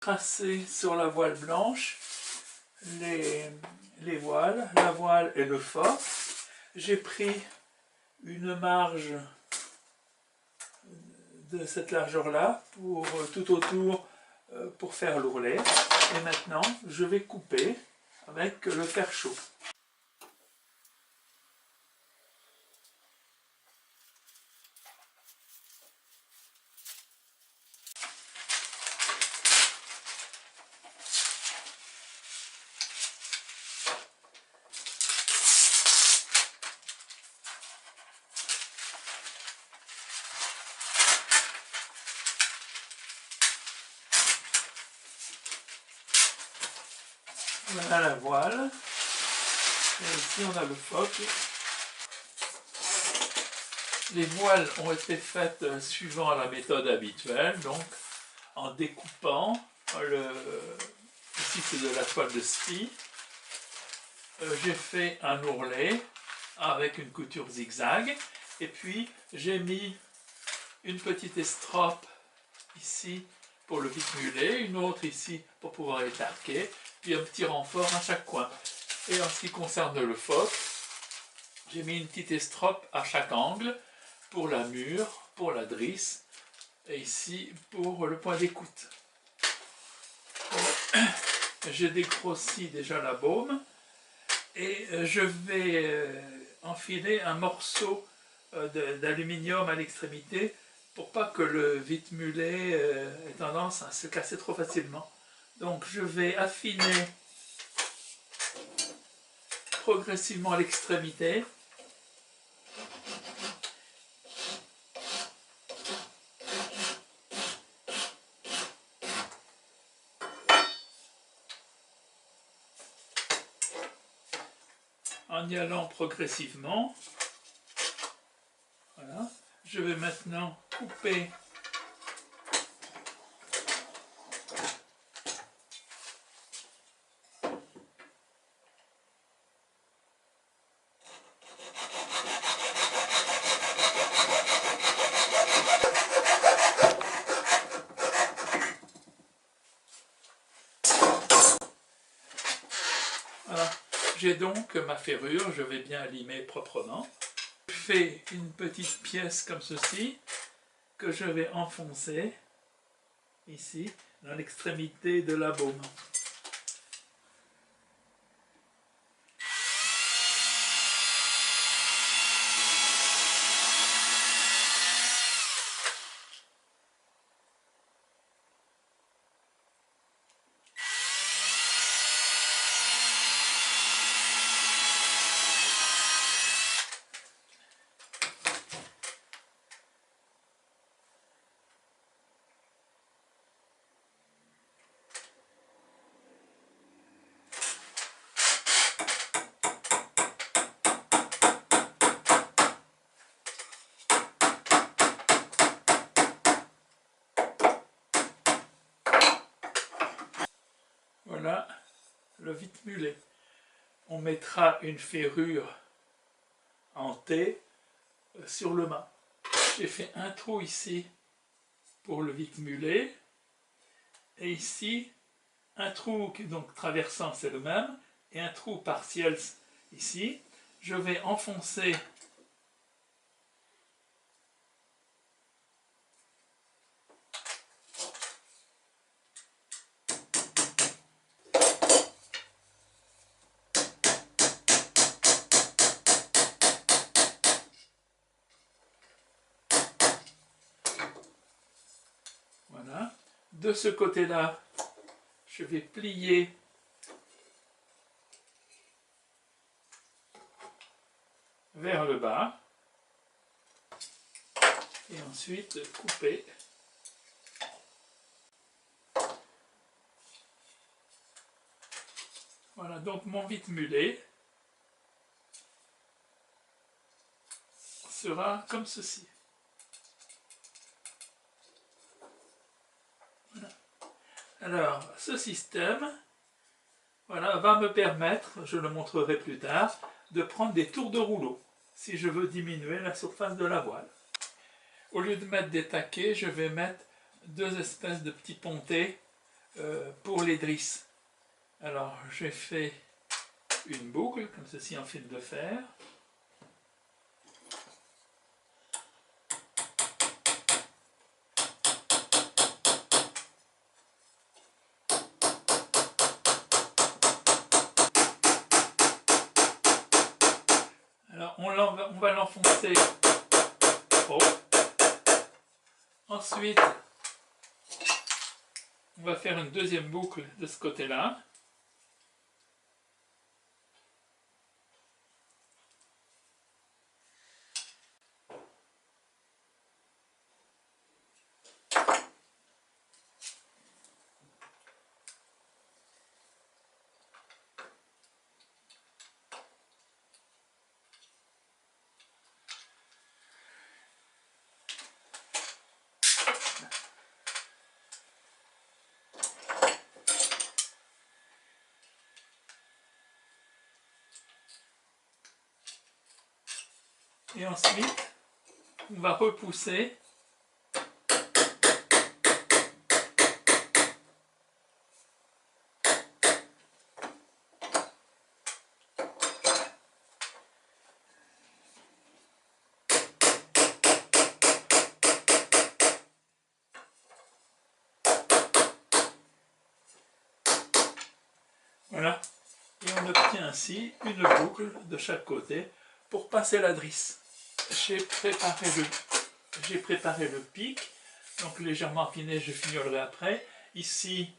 Tracé sur la voile blanche les voiles, la voile et le foc. J'ai pris une marge de cette largeur-là pour tout autour pour faire l'ourlet. Et maintenant, je vais couper avec le fer chaud. Voilà la voile. Et ici on a le foc. Les voiles ont été faites suivant la méthode habituelle, donc en découpant ici c'est de la toile de scie. J'ai fait un ourlet avec une couture zigzag et puis j'ai mis une petite estrope ici pour le vite-mulet, une autre ici pour pouvoir étarquer, puis un petit renfort à chaque coin. Et en ce qui concerne le foc, j'ai mis une petite estrope à chaque angle pour la mûre, pour la drisse et ici pour le point d'écoute. J'ai dégrossi déjà la baume et je vais enfiler un morceau d'aluminium à l'extrémité pour pas que le vite-mulet ait tendance à se casser trop facilement. Donc je vais affiner progressivement l'extrémité. En y allant progressivement. Voilà. Je vais maintenant couper voilà. J'ai donc ma ferrure, je vais bien limer proprement. Je fais une petite pièce comme ceci que je vais enfoncer ici dans l'extrémité de la baume. Voilà le vite-mulet. On mettra une ferrure en T sur le mât. J'ai fait un trou ici pour le vite-mulet et ici un trou qui est donc traversant, c'est le même, et un trou partiel ici. Je vais enfoncer voilà. De ce côté-là, je vais plier vers le bas et ensuite couper. Voilà donc mon vite-mulet sera comme ceci. Voilà. Alors ce système voilà, va me permettre, je le montrerai plus tard, de prendre des tours de rouleau si je veux diminuer la surface de la voile. Au lieu de mettre des taquets, je vais mettre deux espèces de petits pontés pour les drisses. Alors j'ai fait une boucle comme ceci en fil de fer. Alors on va l'enfoncer. Oh. Ensuite, on va faire une deuxième boucle de ce côté-là. Et ensuite, on va repousser. Voilà. Et on obtient ainsi une boucle de chaque côté pour passer la drisse. J'ai préparé le pic, donc légèrement affiné, je fignolerai après. Ici,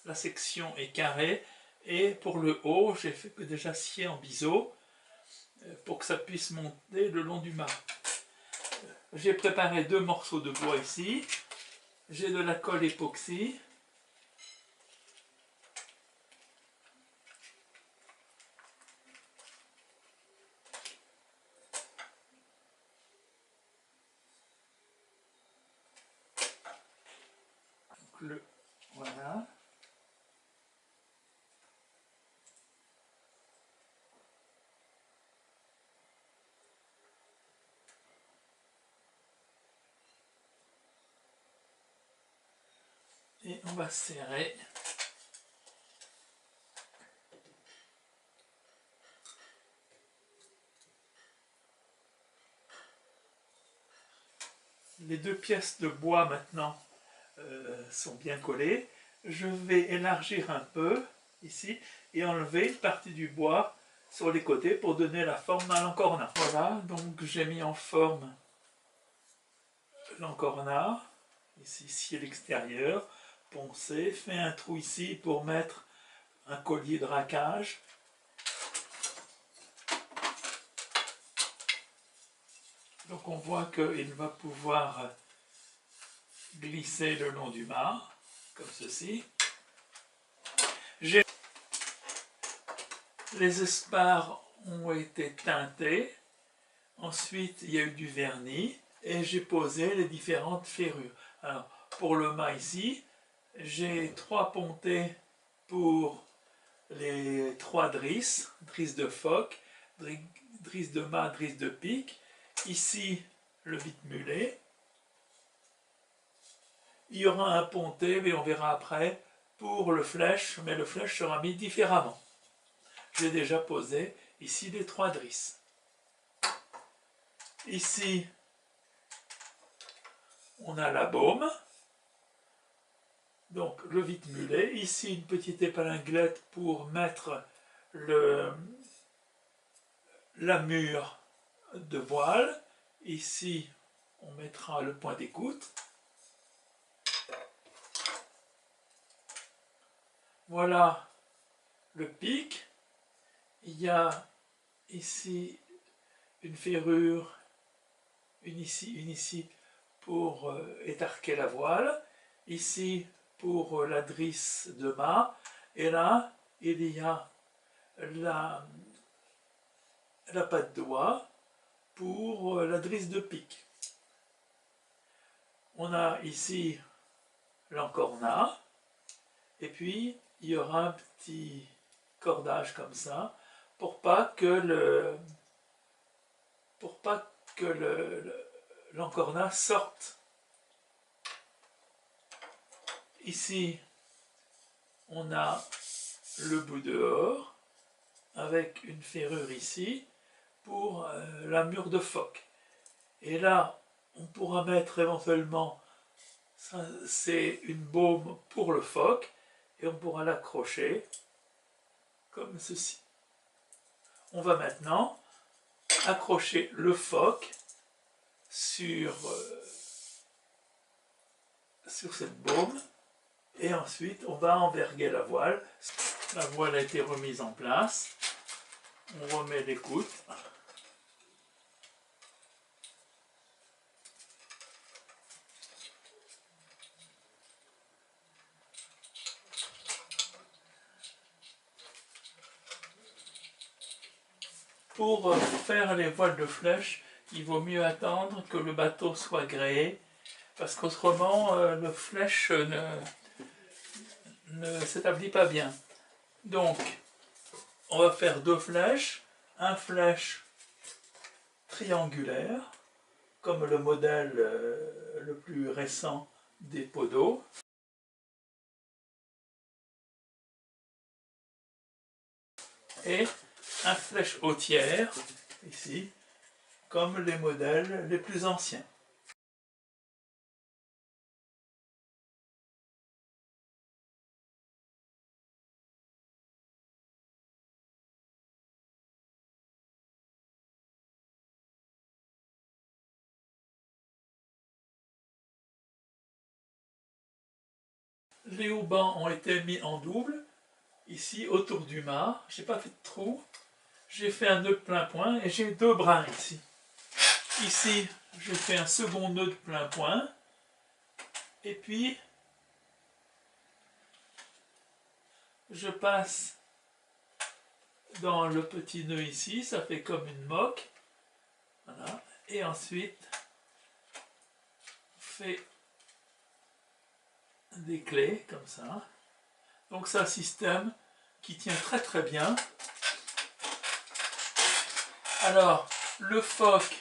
la section est carrée, et pour le haut, j'ai fait déjà scier en biseau pour que ça puisse monter le long du mât. J'ai préparé 2 morceaux de bois ici, j'ai de la colle époxy. Voilà. Et on va serrer. Les 2 pièces de bois maintenant sont bien collées. Je vais élargir un peu ici et enlever une partie du bois sur les côtés pour donner la forme à l'encornat. Voilà, donc j'ai mis en forme l'encornat, ici à l'extérieur, poncé, fait un trou ici pour mettre un collier de raquage. Donc on voit qu'il va pouvoir glisser le long du mât, comme ceci. Les espars ont été teintés, ensuite il y a eu du vernis, et j'ai posé les différentes ferrures. Alors, pour le mât ici, j'ai 3 pontées pour les 3 drisses, drisse de phoque, drisse de mât, drisse de pique. Ici, le vite-mulet. Il y aura un ponté, mais on verra après, pour le flèche, mais le flèche sera mis différemment. J'ai déjà posé ici les 3 drisses. Ici, on a la baume, donc le vite-mulet. Ici, une petite épinglette pour mettre la mûre de voile. Ici, on mettra le point d'écoute. Voilà le pic. Il y a ici une ferrure, une ici pour étarquer la voile, ici pour la drisse de mât, et là il y a la patte d'oie pour la drisse de pique. On a ici l'encornat, et puis il y aura un petit cordage comme ça pour pas que l'encornat sorte. Ici on a le bout dehors avec une ferrure ici pour la mûre de phoque. Et là, on pourra mettre éventuellement, c'est une baume pour le phoque, et on pourra l'accrocher comme ceci. On va maintenant accrocher le phoque sur cette baume, et ensuite on va enverguer la voile. La voile a été remise en place, on remet l'écoute. Pour faire les voiles de flèche, il vaut mieux attendre que le bateau soit gréé, parce qu'autrement le flèche ne s'établit pas bien. Donc, on va faire deux flèches, un flèche triangulaire, comme le modèle le plus récent des pots d'eau. Et un flèche hautière, ici, comme les modèles les plus anciens. Les haubans ont été mis en double, ici autour du mât. Je n'ai pas fait de trou, j'ai fait un nœud de plein point et j'ai deux brins ici. Ici, je fais un second nœud de plein point, et puis je passe dans le petit nœud ici, ça fait comme une moque, voilà, et ensuite on fait des clés comme ça. Donc c'est un système qui tient très très bien. Alors le phoque,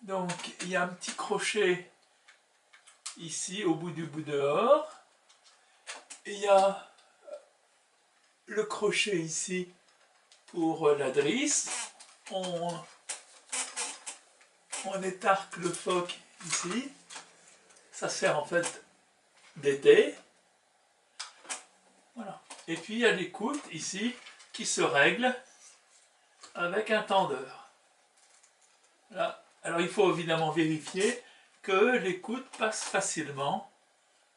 donc il y a un petit crochet ici au bout du bout dehors, et il y a le crochet ici pour la drisse. On étarque le phoque ici, ça sert en fait d'été. Voilà. Et puis il y a l'écoute ici qui se règle avec un tendeur. Là. Alors il faut évidemment vérifier que l'écoute passe facilement,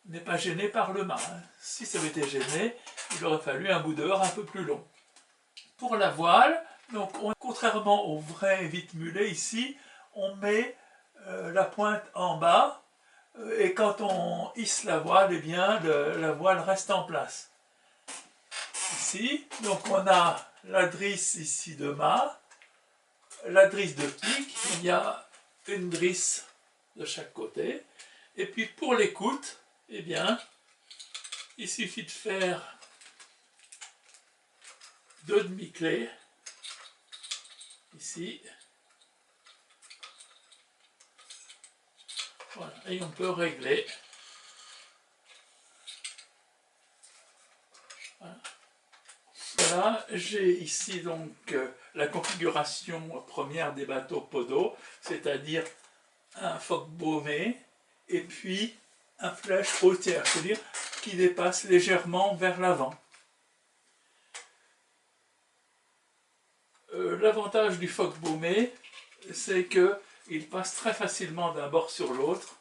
n'est pas gêné par le mât. Si ça avait été gêné, il aurait fallu un bout d'heure un peu plus long. Pour la voile, donc contrairement au vrai vite-mulet ici, on met la pointe en bas, et quand on hisse la voile, eh bien la voile reste en place. Ici, donc on a la drisse ici de mât, la drisse de pique, il y a une drisse de chaque côté, et puis pour l'écoute, eh bien, il suffit de faire deux demi-clés, ici, voilà, et on peut régler. Voilà. Voilà, j'ai ici donc la configuration première des bateaux pots d'eau, c'est-à-dire un phoque baumé et puis un flèche hautière, c'est-à-dire qui dépasse légèrement vers l'avant. L'avantage du phoque baumé, c'est qu'il passe très facilement d'un bord sur l'autre.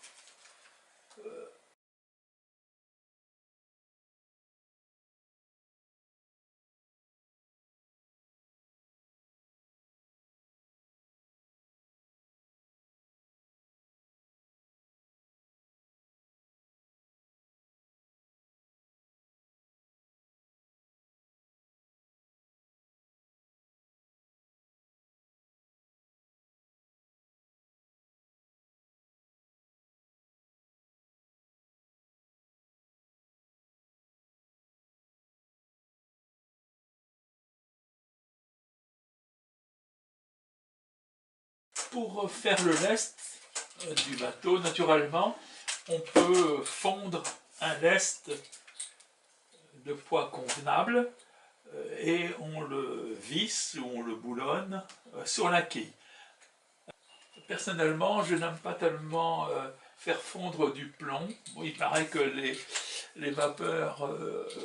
Pour faire le lest du bateau, naturellement, on peut fondre un lest de poids convenable et on le visse ou on le boulonne sur la quille. Personnellement, je n'aime pas tellement faire fondre du plomb. Bon, il paraît que les vapeurs,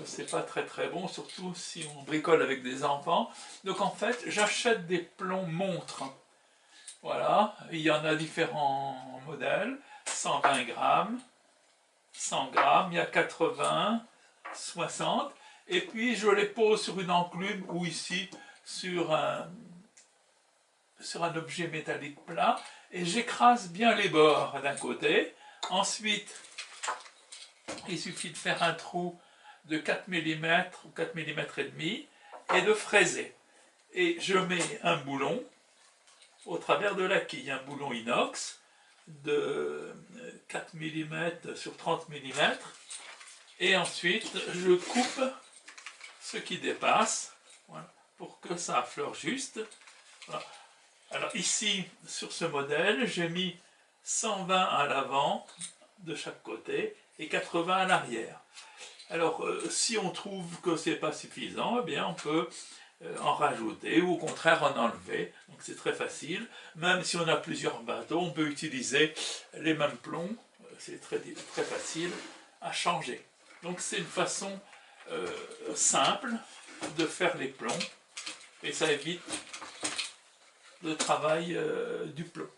c'est pas très bon, surtout si on bricole avec des enfants. Donc en fait, j'achète des plombs montres. Voilà, il y en a différents modèles, 120 grammes, 100 grammes, il y a 80, 60, et puis je les pose sur une enclume ou ici sur un objet métallique plat, et j'écrase bien les bords d'un côté. Ensuite, il suffit de faire un trou de 4 mm ou 4 mm et demi et de fraiser. Et je mets un boulon au travers de la quille, un boulon inox de 4 mm sur 30 mm, et ensuite je coupe ce qui dépasse, voilà, pour que ça affleure juste. Voilà. Alors ici, sur ce modèle, j'ai mis 120 à l'avant de chaque côté et 80 à l'arrière. Alors si on trouve que ce n'est pas suffisant, eh bien on peut en rajouter ou au contraire en enlever. Donc c'est très facile. Même si on a plusieurs bateaux, on peut utiliser les mêmes plombs. C'est très facile à changer. Donc c'est une façon simple de faire les plombs et ça évite le travail du plomb.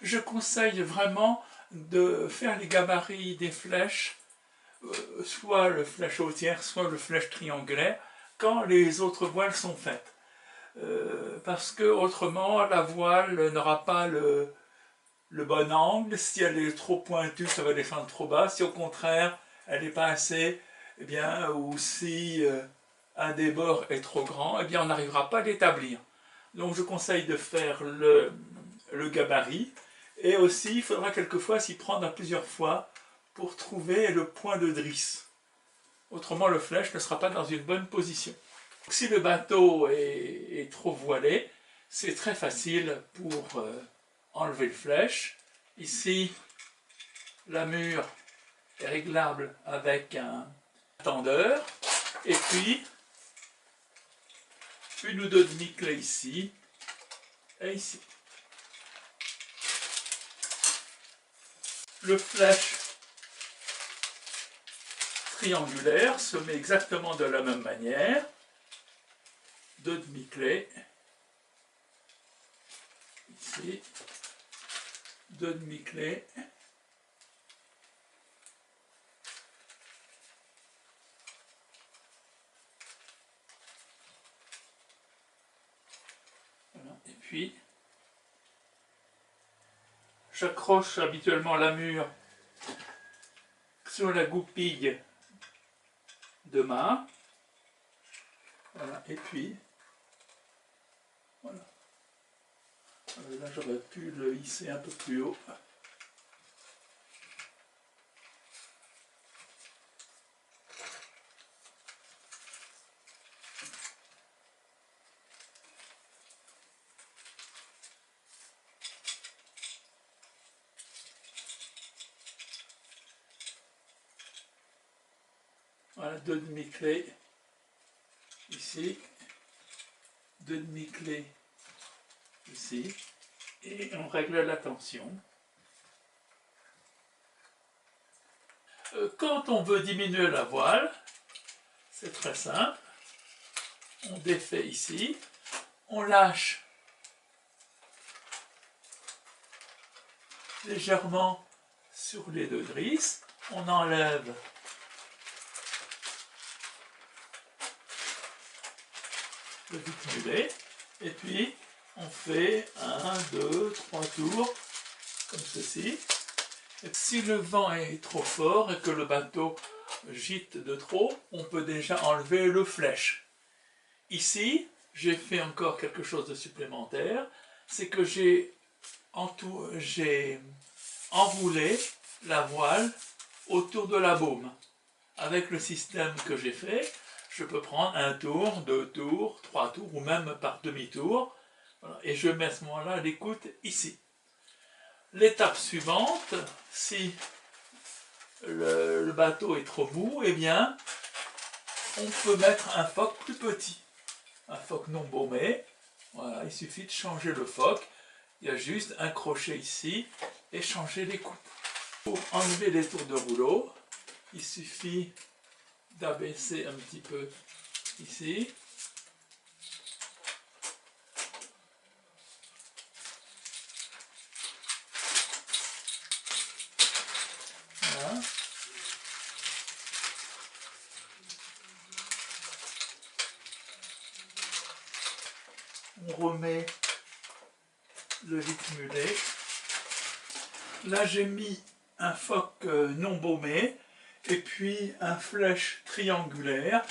Je conseille vraiment de faire les gabarits des flèches, soit le flèche hautière, soit le flèche triangulaire, quand les autres voiles sont faites. Parce que autrement la voile n'aura pas le bon angle. Si elle est trop pointue, ça va descendre trop bas. Si au contraire elle n'est pas assez, eh bien, ou si un des bords est trop grand, eh bien on n'arrivera pas à l'établir. Donc je conseille de faire le gabarit, et aussi il faudra quelquefois s'y prendre à plusieurs fois pour trouver le point de drisse. Autrement le flèche ne sera pas dans une bonne position. Si le bateau est trop voilé, c'est très facile pour enlever le flèche. Ici, la mure est réglable avec un tendeur, et puis une ou deux demi-clés ici et ici. Le flèche triangulaire se met exactement de la même manière. Deux demi-clés ici, deux demi-clés voilà. Et puis j'accroche habituellement la mure sur la goupille de mât, voilà. Et puis voilà. Là j'aurais pu le hisser un peu plus haut. Voilà, deux demi-clés ici, deux demi-clés ici, et on règle la tension. Quand on veut diminuer la voile, c'est très simple. On défait ici, on lâche légèrement sur les deux drisses, on enlève le vide-mulet, et puis on fait 1, 2, 3 tours, comme ceci. Et si le vent est trop fort et que le bateau gîte de trop, on peut déjà enlever le flèche. Ici, j'ai fait encore quelque chose de supplémentaire, c'est que j'ai enroulé la voile autour de la baume. Avec le système que j'ai fait, je peux prendre un tour, deux tours, trois tours, ou même par demi-tour. Voilà, et je mets à ce moment-là l'écoute ici. L'étape suivante, si le bateau est trop mou, eh bien, on peut mettre un phoque plus petit, un phoque non baumé. Voilà, il suffit de changer le phoque. Il y a juste un crochet ici et changer les coupes. Pour enlever les tours de rouleau, il suffit d'abaisser un petit peu ici. Voilà. On remet le vide-mulet. Là, j'ai mis un phoque non baumé et puis un flèche triangulaire.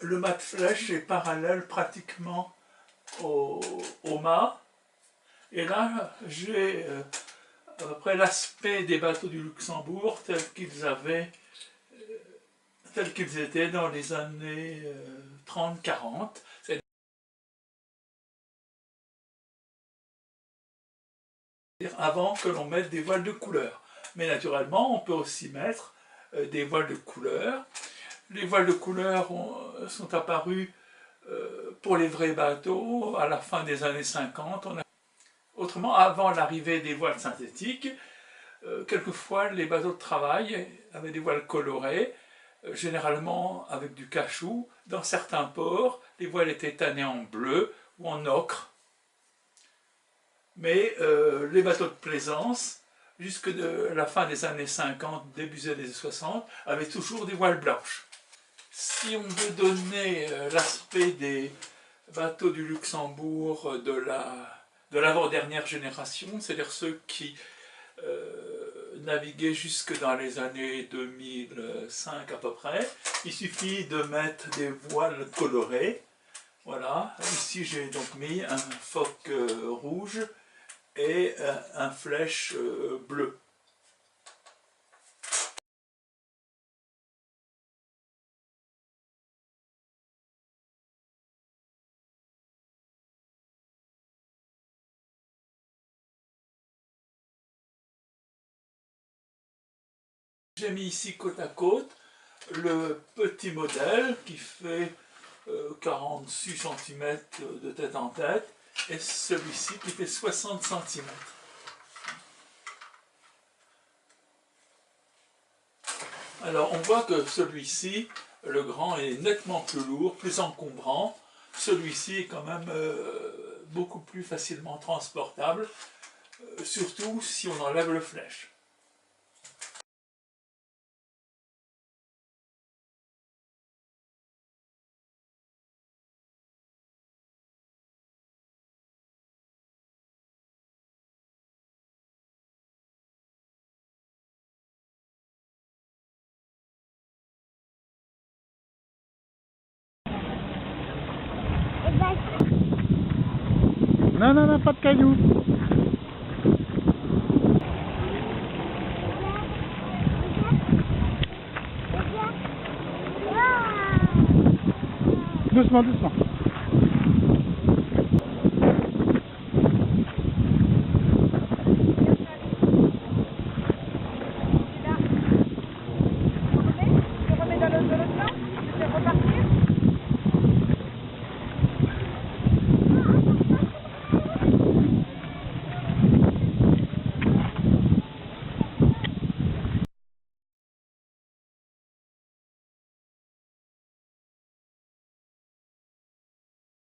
Le mât de flèche est parallèle pratiquement au mât. Et là, j'ai à peu près l'aspect des bateaux du Luxembourg tels qu'ils étaient dans les années 30-40. Avant que l'on mette des voiles de couleur. Mais naturellement, on peut aussi mettre des voiles de couleur. Les voiles de couleur sont apparues pour les vrais bateaux à la fin des années 50. Autrement, avant l'arrivée des voiles synthétiques, quelquefois les bateaux de travail avaient des voiles colorées, généralement avec du cachou. Dans certains ports, les voiles étaient tannées en bleu ou en ocre. Mais les bateaux de plaisance, jusque de la fin des années 50, début des années 60, avaient toujours des voiles blanches. Si on veut donner l'aspect des bateaux du Luxembourg de l'avant-dernière génération, c'est-à-dire ceux qui naviguaient jusque dans les années 2005 à peu près, il suffit de mettre des voiles colorées. Voilà, ici j'ai donc mis un phoque rouge et un flèche bleu. J'ai mis ici côte à côte le petit modèle qui fait 46 cm de tête en tête et celui-ci qui fait 60 cm. Alors on voit que celui-ci, le grand, est nettement plus lourd, plus encombrant. Celui-ci est quand même beaucoup plus facilement transportable, surtout si on enlève le flèche. Non, non, non, pas de cailloux. Doucement, doucement.